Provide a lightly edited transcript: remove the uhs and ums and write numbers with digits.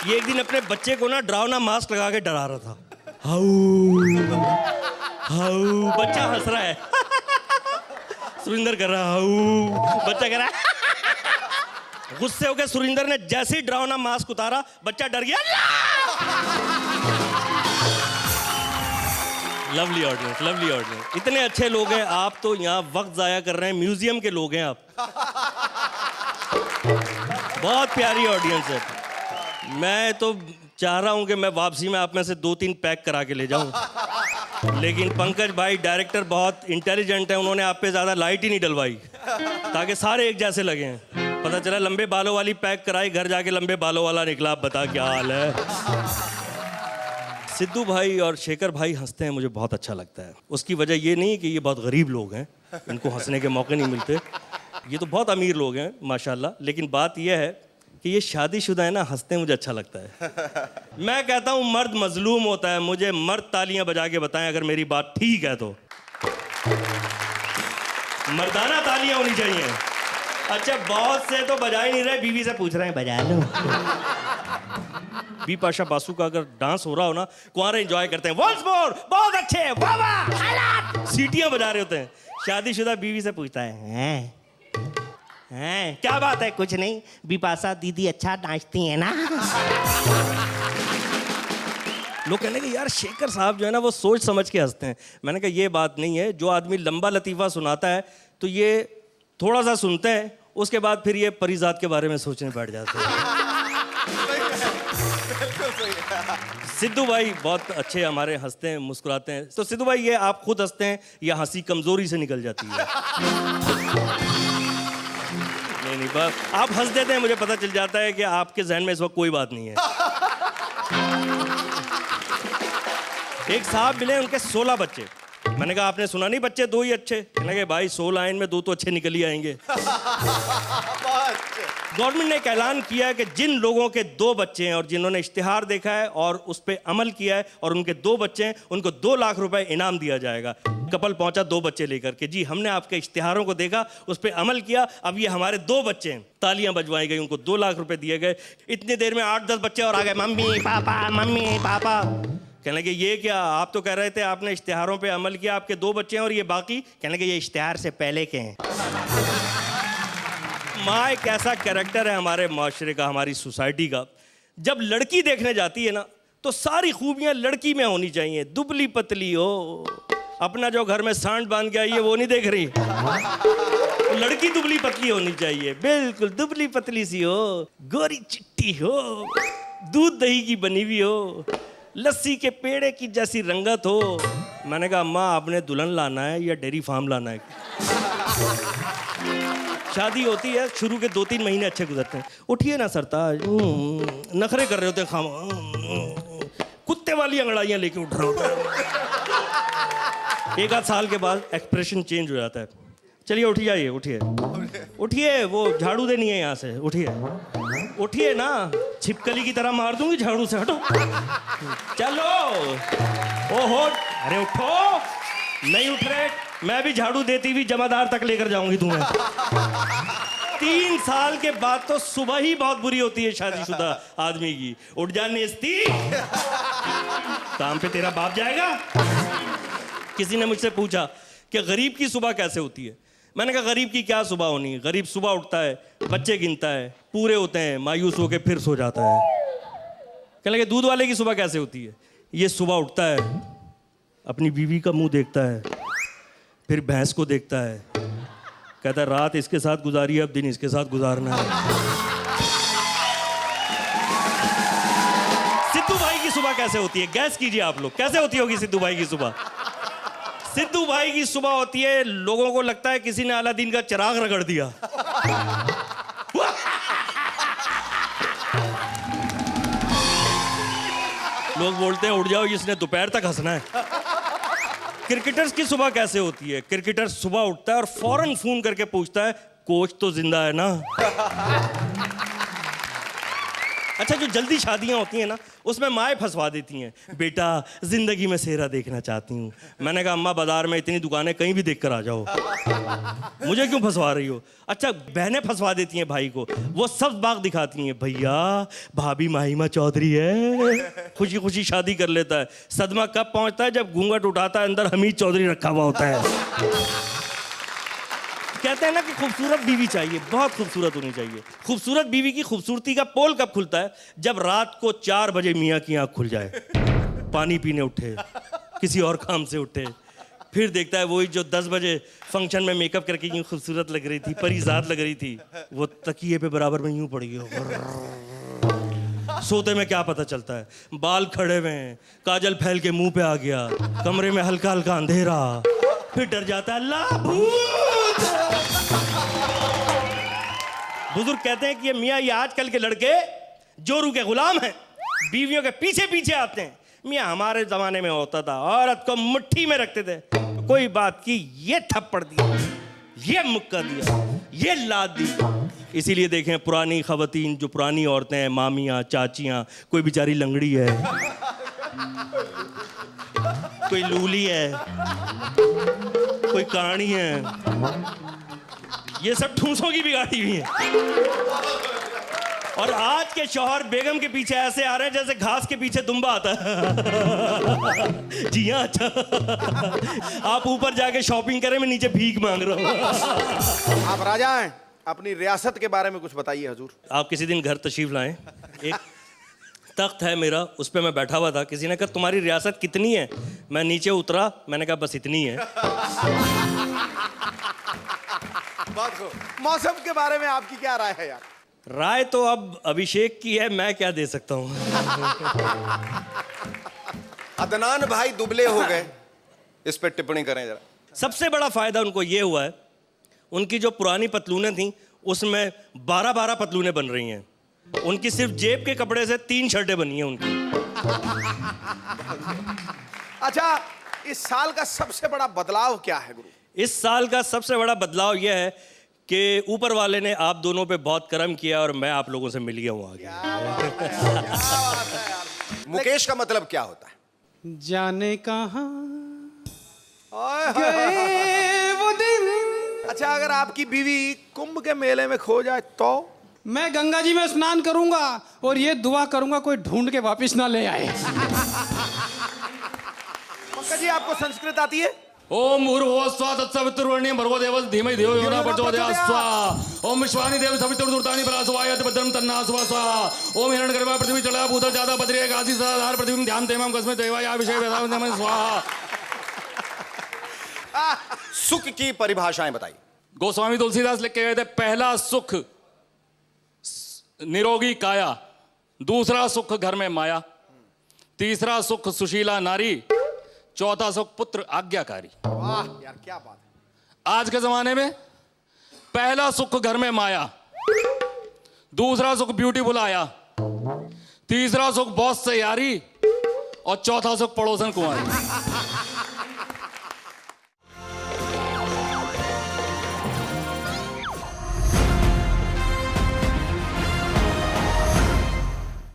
ये एक दिन अपने बच्चे को ना डरावना मास्क लगा के डरा रहा था। हाउ हाउ, बच्चा हंस रहा है। सुरिंदर कर रहा हाउ, बच्चा कर रहा है। गुस्से होकर सुरिंदर ने जैसे ही डरावना मास्क उतारा, बच्चा डर गया। लवली ऑडियंस, लवली ऑडियंस, इतने अच्छे लोग हैं आप, तो यहाँ वक्त जाया कर रहे हैं, म्यूजियम के लोग हैं आप। बहुत प्यारी ऑडियंस है। मैं तो चाह रहा हूं कि मैं वापसी में आप में से 2-3 पैक करा के ले जाऊं, लेकिन पंकज भाई डायरेक्टर बहुत इंटेलिजेंट है, उन्होंने आप पे ज्यादा लाइट ही नहीं डलवाई ताकि सारे एक जैसे लगे हैं। पता चला लंबे बालों वाली पैक कराई, घर जाके लंबे बालों वाला निकला। आप बता क्या हाल है। सिद्धू भाई और शेखर भाई हंसते हैं, मुझे बहुत अच्छा लगता है। उसकी वजह ये नहीं कि ये बहुत गरीब लोग हैं, इनको हंसने के मौके नहीं मिलते। ये तो बहुत अमीर लोग हैं माशाल्लाह, लेकिन बात यह है कि ये शादीशुदा है ना, हंसते हैं, मुझे अच्छा लगता है। मैं कहता हूँ मर्द मजलूम होता है। मुझे मर्द तालियां बजा के बताएं अगर मेरी बात ठीक है तो। मर्दाना तालियां होनी चाहिए। अच्छा, बहुत से तो बजा ही नहीं रहे, बीवी से पूछ रहे हैं बजा लो। बी पाशा बासु का अगर डांस हो रहा हो ना, कुंवारे एंजॉय करते हैं, वंस मोर, बहुत अच्छे, वाह वाह, सीटियां बजा रहे होते हैं। शादीशुदा बीवी से पूछता है हैं क्या बात है? कुछ नहीं, बिपाशा दीदी अच्छा नाचती है ना। लोग कहने कि यार शेखर साहब जो है ना वो सोच समझ के हंसते हैं। मैंने कहा ये बात नहीं है। जो आदमी लंबा लतीफ़ा सुनाता है तो ये थोड़ा सा सुनते हैं, उसके बाद फिर ये परिजात के बारे में सोचने बैठ जाते हैं। सिद्धू भाई बहुत अच्छे हमारे, हंसते हैं, मुस्कुराते हैं। तो सिद्धू भाई, ये आप खुद हंसते हैं या हंसी कमजोरी से निकल जाती है? नहीं, बस आप हंस देते हैं, मुझे पता चल जाता है कि आपके जहन में इस वक्त कोई बात नहीं है। एक साहब मिले, उनके 16 बच्चे। मैंने कहा आपने सुना नहीं बच्चे 2 ही अच्छे? कहने लगे भाई 16 आइन में 2 तो अच्छे निकल ही आएंगे। गवर्नमेंट ने एक ऐलान किया है कि जिन लोगों के 2 बच्चे हैं और जिन्होंने इश्तिहार देखा है और उस पर अमल किया है और उनके 2 बच्चे हैं, उनको 2 लाख रुपए इनाम दिया जाएगा। कपल पहुंचा 2 बच्चे लेकर के, जी हमने आपके इश्तिहारों को देखा, उस पर अमल किया, अब ये हमारे 2 बच्चे हैं। तालियां बजवाई गई, उनको 2 लाख रुपए दिए गए। इतनी देर में 8-10 बच्चे और आ गए, मम्मी पापा मम्मी पापा। कहने लगे ये क्या, आप तो कह रहे थे आपने इश्तिहारों पे अमल किया, आपके 2 बच्चे हैं और ये बाकी? कहने लगे ये इश्तिहार से पहले के हैं। माँ एक ऐसा कैरेक्टर है हमारे माशरे का, हमारी सोसाइटी का। जब लड़की देखने जाती है ना तो सारी खूबियां लड़की में होनी चाहिए। दुबली पतली हो, अपना जो घर में सांड बांध के आई है वो नहीं देख रही, तो लड़की दुबली पतली होनी चाहिए, बिल्कुल दुबली पतली सी हो, गोरी चिट्टी हो, दूध दही की बनी हुई हो, लस्सी के पेड़े की जैसी रंगत हो। मैंने कहा अम्मा आपने दुल्हन लाना है या डेयरी फार्म लाना है? शादी होती है, शुरू के 2-3 महीने अच्छे गुजरते हैं। उठिए ना सरताज, नखरे कर रहे होते हैं, खामा कुत्ते वाली अंगड़ाइयां लेके उठ रहे होते हैं। 1-8 साल के बाद एक्सप्रेशन चेंज हो जाता है। चलिए उठ जाइए, उठिए उठिए, वो झाड़ू देनी है यहाँ से, उठिए उठिए ना, छिपकली की तरह मार दूंगी झाड़ू से, हटो चलो। ओहो, अरे उठो, नहीं उठ रहे, मैं भी झाड़ू देती हुई जमादार तक लेकर जाऊंगी तुम्हें। 3 साल के बाद तो सुबह ही बहुत बुरी होती है शादीशुदा आदमी की। उठ जा नेस्ती, काम पे तेरा बाप जाएगा। किसी ने मुझसे पूछा कि गरीब की सुबह कैसे होती है? मैंने कहा गरीब की क्या सुबह होनी है, गरीब सुबह उठता है, बच्चे गिनता है, पूरे होते हैं, मायूस होकर फिर सो जाता है। कहने लगे दूध वाले की सुबह कैसे होती है? ये सुबह उठता है, अपनी बीवी का मुंह देखता है, फिर भैंस को देखता है, कहता है रात इसके साथ गुजारी है, अब दिन इसके साथ गुजारना है। सिद्धू भाई की सुबह कैसे होती है? गैस कीजिए आप लोग, कैसे होती होगी सिद्धू भाई की सुबह? सिद्धू भाई की सुबह होती है, लोगों को लगता है किसी ने अलादीन का चिराग रगड़ दिया। लोग बोलते हैं उठ जाओ, इसने दोपहर तक हंसना है। क्रिकेटर्स की सुबह कैसे होती है? क्रिकेटर सुबह उठता है और फौरन फोन करके पूछता है कोच तो जिंदा है ना? अच्छा, जो जल्दी शादियां होती हैं ना, उसमें माएँ फंसवा देती हैं, बेटा जिंदगी में सेहरा देखना चाहती हूँ। मैंने कहा अम्मा, बाजार में इतनी दुकानें, कहीं भी देख कर आ जाओ, मुझे क्यों फंसवा रही हो? अच्छा, बहनें फंसवा देती हैं भाई को, वो सब बाग दिखाती हैं, भैया भाभी माहिमा चौधरी है, खुशी खुशी शादी कर लेता है। सदमा कब पहुंचता है? जब घूंघट उठाता है, अंदर हमीद चौधरी रखा हुआ होता है। कहते हैं ना कि खूबसूरत बीवी चाहिए, बहुत खूबसूरत होनी चाहिए। खूबसूरत बीवी की खूबसूरती का पोल कब खुलता है? जब रात को 4 बजे मियाँ की आंख खुल जाए, पानी पीने उठे, किसी और काम से उठे, फिर देखता है वही जो 10 बजे फंक्शन में मेकअप करके यूं खूबसूरत लग रही थी, परिजात लग रही थी, वो तकिए पे बराबर में यूं पड़ी हो। सोते में क्या पता चलता है, बाल खड़े हुए हैं, काजल फैल के मुंह पे आ गया, कमरे में हल्का हल्का अंधेरा, फिर डर जाता है, अल्लाह भूत। बुजुर्ग कहते हैं कि ये मियाँ, ये आजकल के लड़के जोरू के गुलाम हैं, बीवियों के पीछे पीछे आते हैं। मियाँ, हमारे जमाने में होता था, औरत को मुट्ठी में रखते थे, तो कोई बात की, ये थप्पड़ दिया, ये मुक्का दिया, ये लात दी। इसीलिए देखें, पुरानी खवातीन, जो पुरानी औरतें हैं, मामियाँ, चाचियाँ, कोई बेचारी लंगड़ी है, कोई लूली है, कोई कहानी है, ये सब ठूसों की बिगाड़ी हुई है। और आज के शौहर बेगम के पीछे ऐसे आ रहे हैं जैसे घास के पीछे दुम्बा आता है। जी हाँ, अच्छा, आप ऊपर जाके शॉपिंग करें, मैं नीचे भीख मांग रहा हूँ। आप राजा हैं, अपनी रियासत के बारे में कुछ बताइए हजूर। आप किसी दिन घर तशरीफ लाएं, एक तख्त है मेरा, उस पर मैं बैठा हुआ था, किसी ने कहा तुम्हारी रियासत कितनी है? मैं नीचे उतरा, मैंने कहा बस इतनी है। मौसम के बारे में आपकी क्या राय है यार? राय तो अब अभिषेक की है, मैं क्या दे सकता हूँ। अदनान भाई दुबले हो गए, इस पे टिप्पणी करें जरा। सबसे बड़ा फायदा उनको ये हुआ है, उनकी जो पुरानी पतलूनें थीं उसमें 12-12 पतलूनें बन रही हैं। उनकी सिर्फ जेब के कपड़े से 3 शर्टें बनी हैं उनकी। अच्छा, इस साल का सबसे बड़ा बदलाव क्या है गुरु? इस साल का सबसे बड़ा बदलाव यह है कि ऊपर वाले ने आप दोनों पे बहुत करम किया और मैं आप लोगों से मिल गया हूँ आगे। मुकेश का मतलब क्या होता है? जाने कहाँ ओए, गए वो दिन। अच्छा, अगर आपकी बीवी कुंभ के मेले में खो जाए तो? मैं गंगा जी में स्नान करूंगा और ये दुआ करूंगा कोई ढूंढ के वापस ना ले आए। पंकज जी, आपको संस्कृत आती है? ओम भूर्भुवः स्वः तत्सवितुर्वरेण्यं भर्गो देवस्य धीमहि धियो यो न प्रचोदयात् स्वाहा। ओम विश्वानि देव सवितुर्दूतानि परासुवायत् भद्रं तन्नः स्वाहा स्वाहा। ओम हिरण्यगर्भः पृथ्वी जलः भूतल जातः बद्री आकाशी सदाधार पृथ्वीं ध्यान तेमां कस्मै देवाय विषय वेदावनमः स्वाहा। सुख की परिभाषाएं बताइए। गोस्वामी तुलसीदास लिख के गए थे, पहला सुख निरोगी काया, दूसरा सुख घर में माया, तीसरा सुख सुशीला नारी, चौथा सुख पुत्र आज्ञाकारी। वाह यार, क्या बात है। आज के जमाने में पहला सुख घर में माया, दूसरा सुख ब्यूटीफुल आया, तीसरा सुख बॉस से यारी और चौथा सुख पड़ोसन कुंवारी।